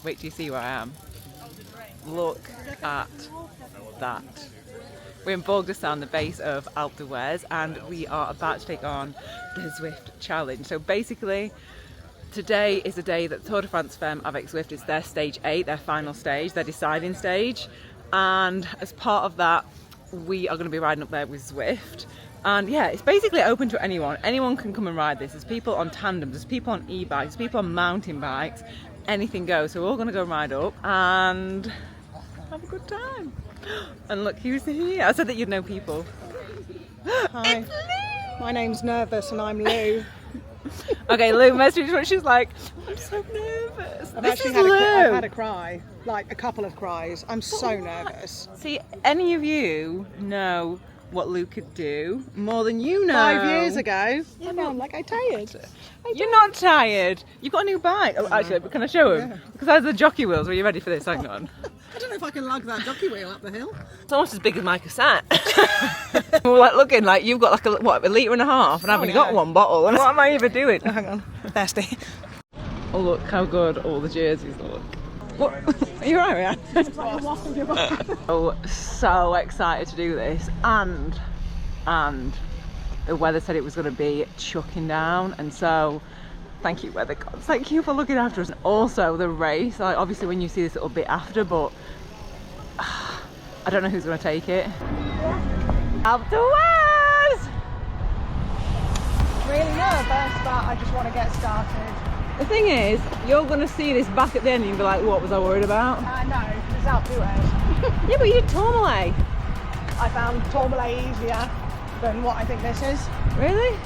Wait till you see where I am. Look at that. We're in Borgestern, the base of Alpe HUEZ, and we are about to take on the Zwift challenge. So basically, today is the day that Tour de France Femmes avec Zwift is their stage 8, their final stage, their deciding stage. And as part of that, we are going to be riding up there with Zwift. And yeah, it's basically open to anyone. Anyone can come and ride this. There's people on tandems, there's people on e-bikes, there's people on mountain bikes. Anything goes. So we're all going to go ride up and have a good time. And look who's here. I said that you'd know people. Hi. It's Lou! My name's Nervous and I'm Lou. Okay, Lou messaged me. She's like, I'm so nervous. I've had a cry, like a couple of cries. I'm so nervous. See, any of you know what Lou could do more than you know. 5 years ago. Yeah, no, I'm like, I'm tired. You're not tired. You've got a new bike. Oh, actually, can I show him? Yeah. Because I have the jockey wheels. Are you ready for this? Hang on. I don't know if I can lug that jockey wheel up the hill. It's almost as big as my cassette. We're like looking like you've got like a litre and a half, and I've only got one bottle. And what am I even doing? Oh, hang on, thirsty. Oh look how good all the jerseys look. What? Are you alright, Rhian? Oh, so excited to do this, and the weather said it was going to be chucking down, and so thank you weather gods, thank you for looking after us. And also the race, like obviously when you see this it'll be after, but I don't know who's going to take it. Alpe HUEZ! Really nervous, but I just want to get started. The thing is, you're going to see this back at the end and you'll be like, what was I worried about? No, it's Alpe HUEZ. Yeah, but you did Tourmalet. I found Tourmalet easier than what I think this is. Really?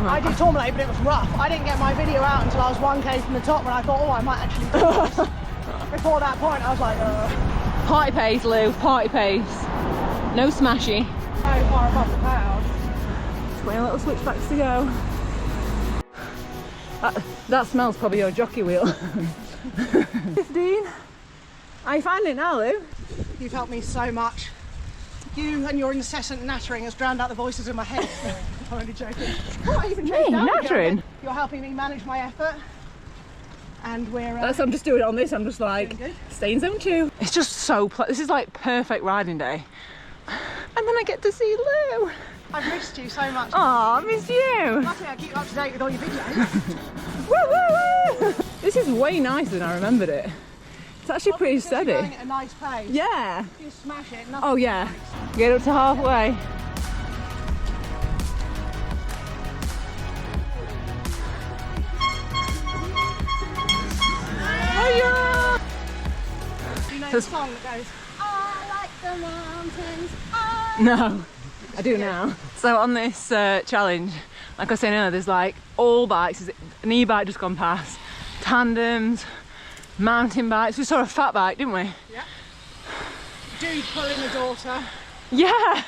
I did Tourmalet, but it was rough. I didn't get my video out until I was 1k from the top, and I thought, oh, I might actually do this. Before that point, I was like, Party pace, Lou, party pace. No smashy. so far above the clouds. 20 little switchbacks to go. That smells probably your jockey wheel. 15. Are you finding it now, Lou? You've helped me so much. You and your incessant nattering has drowned out the voices in my head. I'm only joking. Oh, I even changed down nattering? again. You're helping me manage my effort. And we're... I'm just doing it on this, I'm just like, stay in zone 2. It's just so, this is like perfect riding day. And then I get to see Lou. I've missed you so much. Oh, I missed you. Luckily I keep up to date with all your videos. Woo, woo, woo. This is way nicer than I remembered it. It's actually pretty steady. You're going at a nice pace. Yeah. You smash it. Oh yeah. Get up to halfway. Oh yeah. You know the song that goes, I like the mountains. No, I do now. So on this challenge, like I was saying earlier, there's like all bikes. There's an e-bike just gone past, tandems, mountain bikes. We saw a fat bike, didn't we? Yeah. Dude pulling the daughter. Yeah.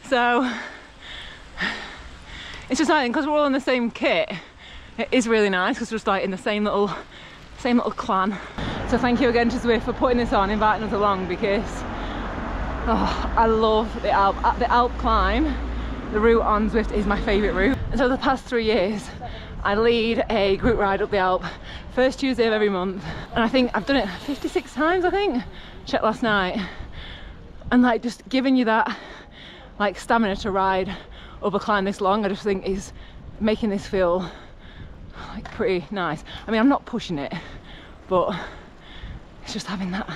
So it's just nice because we're all in the same kit. It is really nice because we're just like in the same little clan. So thank you again to Zwift for putting this on, inviting us along, because I love the Alp. The Alp climb, the route on Zwift is my favourite route. And so the past 3 years, I lead a group ride up the Alp, first Tuesday of every month. And I think I've done it 56 times, I think. Checked last night. And like just giving you that like stamina to ride up a climb this long, I just think is making this feel like pretty nice. I mean, I'm not pushing it, but it's just having that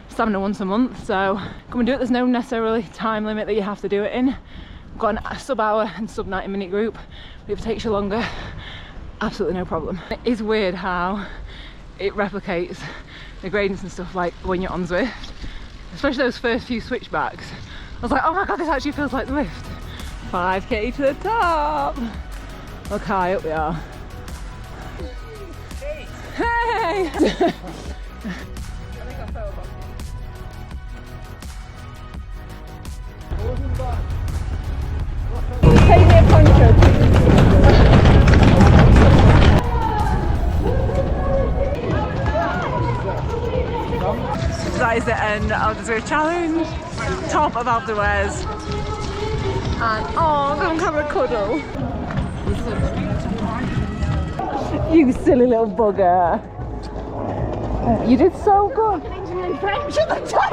stamina once a month. So come and do it. There's no necessarily time limit that you have to do it in. I've got a sub-hour and sub 90-minute group, but if it takes you longer, absolutely no problem. It is weird how it replicates the gradients and stuff like when you're on Zwift, especially those first few switchbacks. I was like, oh my god, this actually feels like Zwift. 5k to the top. Look how high up we are. Hey! Take me a poncho, So that is the end of the Zwift challenge. Top of Alpe HUEZ. And oh, come have a cuddle. You silly little bugger. Oh, you did so good. French at the top.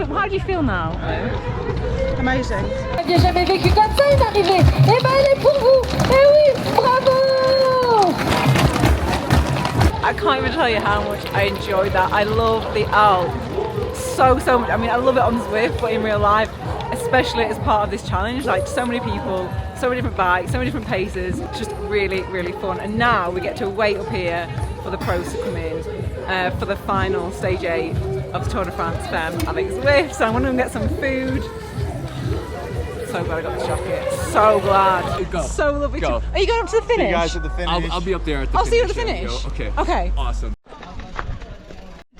How do you feel now? Amazing. J'ai jamais vécu comme ça une arrivée. Eh ben elle est pour vous. Eh oui, bravo. I can't even tell you how much I enjoyed that. I love the Alps so much. I mean, I love it on Zwift, but in real life, especially as part of this challenge, like so many people, so many different bikes, so many different paces. It's just really fun. And now we get to wait up here for the pros to come in for the final stage 8 of the Tour de France Femmes avec Zwift. So I'm going to get some food. So glad I got this jacket. So glad. Go. So lovely. Go. Are you going up to the finish? See you guys at the finish. I'll be up there at the I'll finish. see you at the finish. Okay. Okay. Awesome.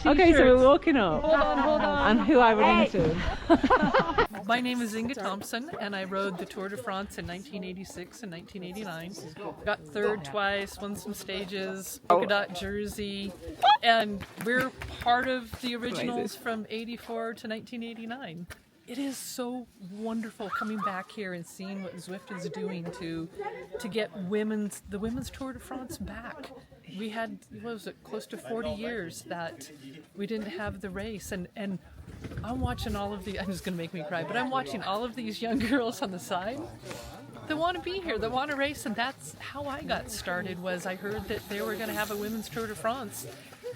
Okay, so we're walking up. Hold on. And who I run into? My name is Inga Thompson, and I rode the Tour de France in 1986 and 1989. Got third twice, won some stages, polka dot jersey, and we're part of the originals from 84 to 1989. It is so wonderful coming back here and seeing what Zwift is doing to get the women's Tour de France back. We had, what was it, close to 40 years that we didn't have the race, and I'm watching all of the, I'm just going to make me cry, but I'm watching all of these young girls on the side that want to be here, that want to race, and that's how I got started. Was I heard that they were going to have a women's Tour de France.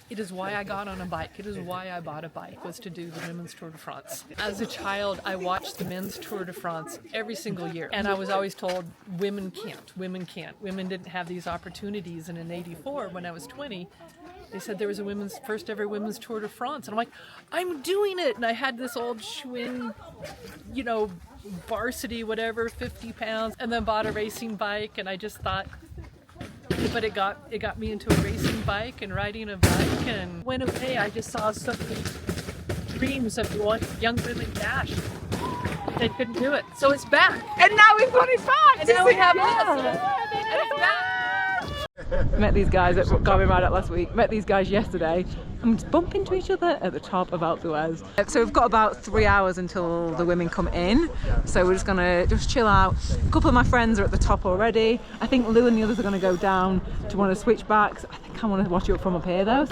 It is why I got on a bike. It is why I bought a bike, was to do the women's Tour de France. As a child, I watched the men's Tour de France every single year. And I was always told, women can't, women can't. Women didn't have these opportunities. And in 84, when I was 20, they said there was a first ever women's Tour de France. And I'm like, I'm doing it. And I had this old Schwinn, varsity, whatever, 50 pounds, and then bought a racing bike. And I just thought, but it got me into a racing bike and riding a bike, and went away. I just saw so many dreams of young women dash. They couldn't do it. So it's back. And now we've got it back! And now we have this. And it's back. Met these guys at Garmin Ride Out last week, met these guys yesterday, and we just bump into each other at the top of Alps HUEZ. So we've got about 3 hours until the women come in, so we're just gonna chill out. A couple of my friends are at the top already. I think Lou and the others are gonna go down to one of the switchbacks. I think I want to watch it from up here though.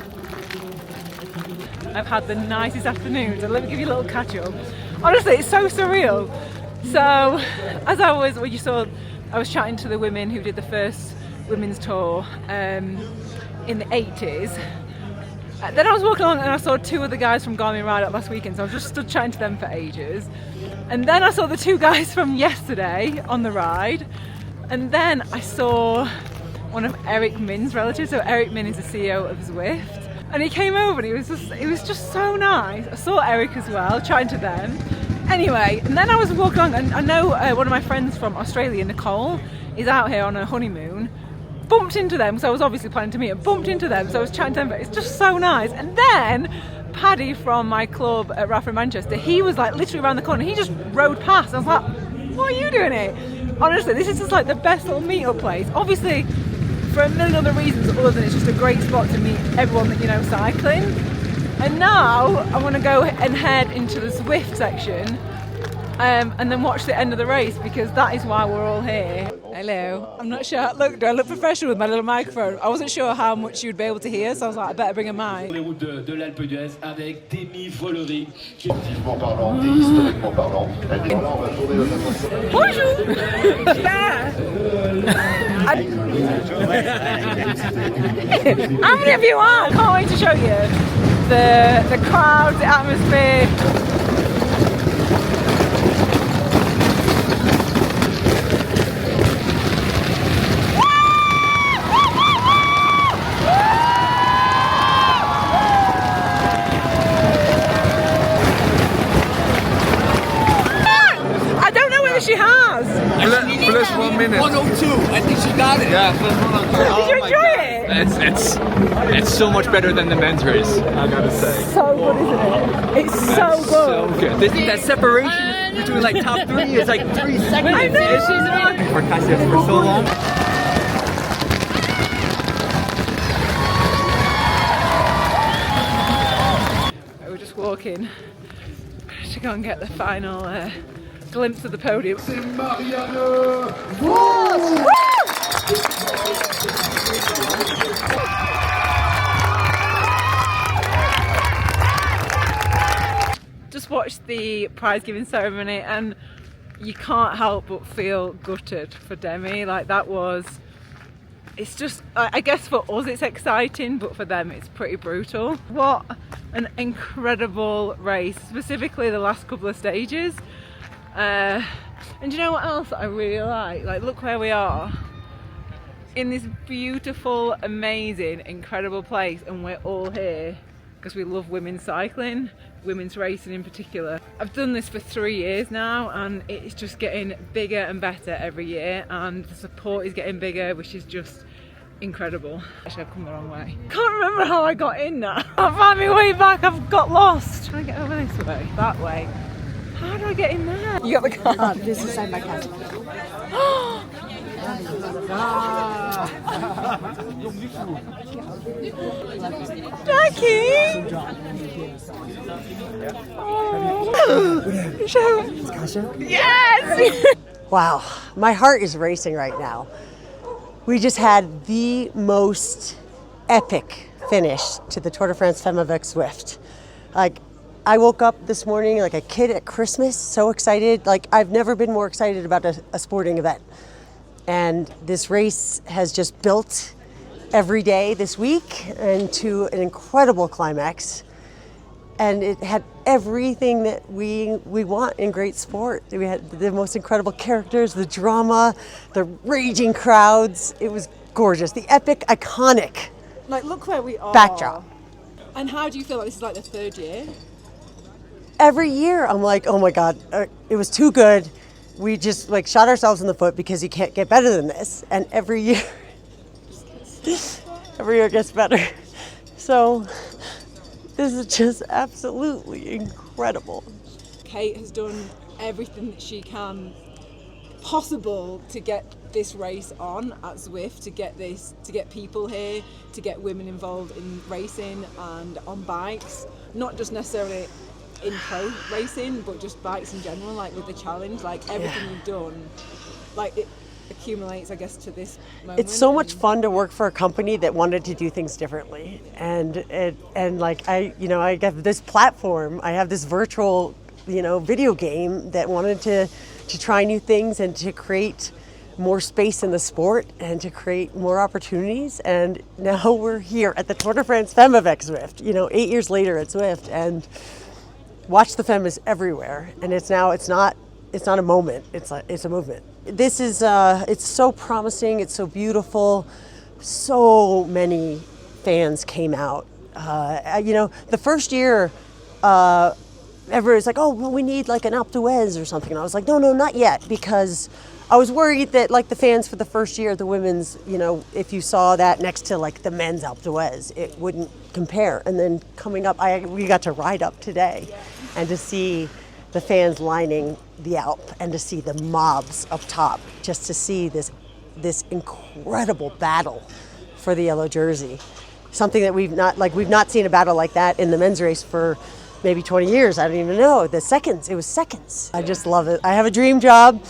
I've had the nicest afternoon, so let me give you a little catch up. Honestly, it's so surreal. So, as I was chatting to the women who did the first women's tour in the 80s. Then I was walking along and I saw two of the guys from Garmin Ride Out last weekend, so I just stood chatting to them for ages. And then I saw the two guys from yesterday on the ride, and then I saw one of Eric Min's relatives. So Eric Min is the CEO of Zwift, and he came over and it was just so nice. I saw Eric as well, chatting to them. Anyway, and then I was walking along, and I know one of my friends from Australia, Nicole, is out here on a honeymoon. Bumped into them, so I was obviously planning to meet them, bumped into them, so I was chatting to them, but it's just so nice. And then Paddy from my club at Rafa in Manchester, he was like literally around the corner, he just rode past. I was like, what are you doing here? Honestly, this is just like the best little meet-up place. Obviously, for a million other reasons other than it's just a great spot to meet everyone that you know cycling. And now I want to go and head into the Zwift section and then watch the end of the race, because that is why we're all here. Hello. I'm not sure. Look, do I look professional with my little microphone? I wasn't sure how much you'd be able to hear, so I was like, I better bring a mic. Les routes de l'Alpe d'Huez avec Demi Follery. Objectivement parlant et historiquement parlant, là on va tourner notre attention. Bonjour. How many of you are? I can't wait to show you the crowd, the atmosphere. She has. Plus 1 minute. 102. I think she got it. Yeah, plus 102. Did you enjoy it? It's so much better than the men's race, I gotta say. So good, isn't it? It's so good. So good. That separation between like top 3 is like 3 seconds. I know. She's been for Cassius for so long. We're just walking to go and get the final glimpse of the podium. just watched the prize giving ceremony and you can't help but feel gutted for Demi. Like that was, it's just, I guess for us it's exciting, but for them it's pretty brutal. What an incredible race, specifically the last couple of stages. And you know what else I really like? Like look where we are. In this beautiful, amazing, incredible place, and we're all here because we love women's cycling, women's racing in particular. I've done this for 3 years now and it's just getting bigger and better every year, and the support is getting bigger, which is just incredible. Actually, I've come the wrong way. Can't remember how I got in now. I found my way back, I've got lost. Can I get over this way? That way. How do I get in there? You got the card? This is my card. Jackie! Yes! Wow, my heart is racing right now. We just had the most epic finish to the Tour de France Femmes avec Zwift. Like, I woke up this morning like a kid at Christmas, so excited. Like, I've never been more excited about a sporting event. And this race has just built every day this week into an incredible climax. And it had everything that we want in great sport. We had the most incredible characters, the drama, the raging crowds. It was gorgeous. The epic, iconic Like, look where we are. backdrop. And how do you feel like this is like the 3rd year? Every year I'm like, oh my God, it was too good. We just like shot ourselves in the foot because you can't get better than this. And every year it gets better. So this is just absolutely incredible. Kate has done everything that she can possible to get this race on at Zwift, to get people here, to get women involved in racing and on bikes, not just necessarily in pro racing, but just bikes in general, like with the challenge, like everything you've done, like it accumulates, I guess, to this moment. It's so much fun to work for a company that wanted to do things differently, and like I have this platform, I have this virtual, video game that wanted to try new things and to create more space in the sport and to create more opportunities. And now we're here at the Tour de France Femmes avec Zwift, 8 years later at Zwift, and watch the Femmes everywhere. And it's not a moment, it's a movement. This is it's so promising, it's so beautiful. So many fans came out. The first year, everybody's like, oh, well, we need like an ALPE HUEZ or something. And I was like, no, not yet, because I was worried that like the fans for the first year, the women's, if you saw that next to like the men's ALPE HUEZ, it wouldn't compare. And then coming up, we got to ride up today and to see the fans lining the Alp and to see the mobs up top, just to see this incredible battle for the yellow jersey. Something that we've not seen a battle like that in the men's race for maybe 20 years. I don't even know. It was seconds. I just love it. I have a dream job.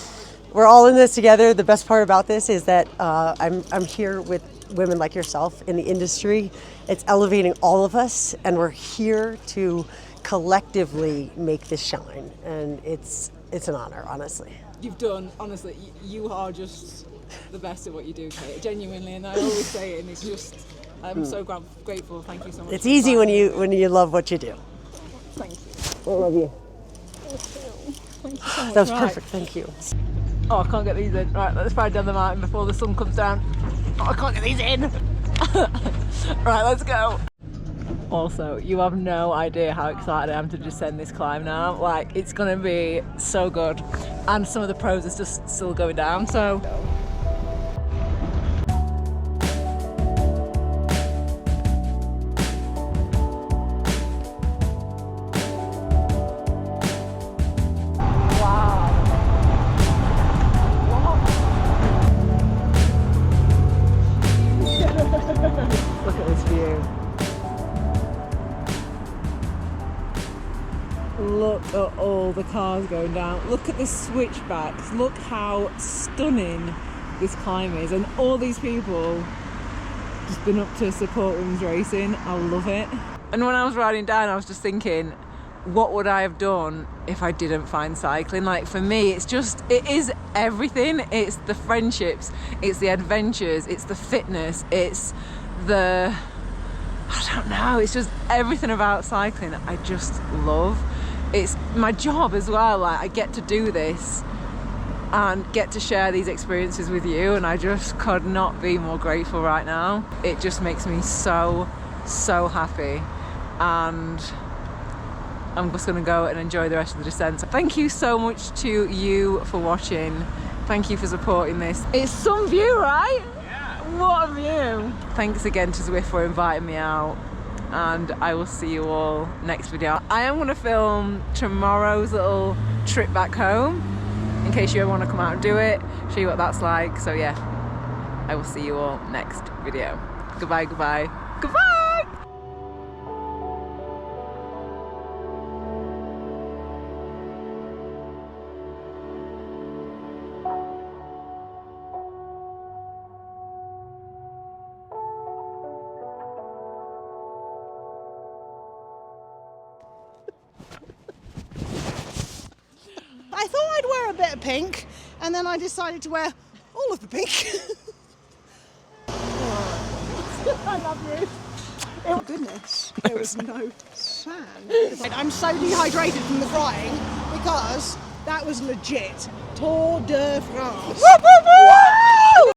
We're all in this together. The best part about this is that I'm here with women like yourself in the industry. It's elevating all of us, and we're here to collectively make this shine. And it's an honor, honestly. You've done, honestly, you are just the best at what you do, Kate. Genuinely, and I always say it, and it's just, I'm so grateful. Thank you so much. It's easy when you love what you do. Thank you. I love you. Thank you so much. That was perfect. Thank you. Oh, I can't get these in. Right, let's ride down the mountain before the sun comes down. Oh, I can't get these in. Right, let's go. Also, you have no idea how excited I am to descend this climb now. Like, it's gonna be so good. And some of the pros are just still going down, so. Look at this view. Look at all the cars going down. Look at the switchbacks. Look how stunning this climb is. And all these people just been up to support women's racing. I love it. And when I was riding down, I was just thinking, what would I have done if I didn't find cycling? Like, for me, it is everything. It's the friendships, it's the adventures, it's the fitness, it's the, I don't know, it's just everything about cycling I just love. It's my job as well. Like, I get to do this and get to share these experiences with you, and I just could not be more grateful right now. It just makes me so happy, and I'm just going to go and enjoy the rest of the descent. So thank you so much to you for watching. Thank you for supporting this. It's some view, right? Yeah. What a view. Thanks again to Zwift for inviting me out, and I will see you all next video. I am going to film tomorrow's little trip back home in case you ever want to come out and do it, show you what that's like. So yeah, I will see you all next video. Goodbye, goodbye, goodbye! I thought I'd wear a bit of pink, and then I decided to wear all of the pink. I love you. Oh goodness, there was no sand. I'm so dehydrated from the frying because that was legit Tour de France.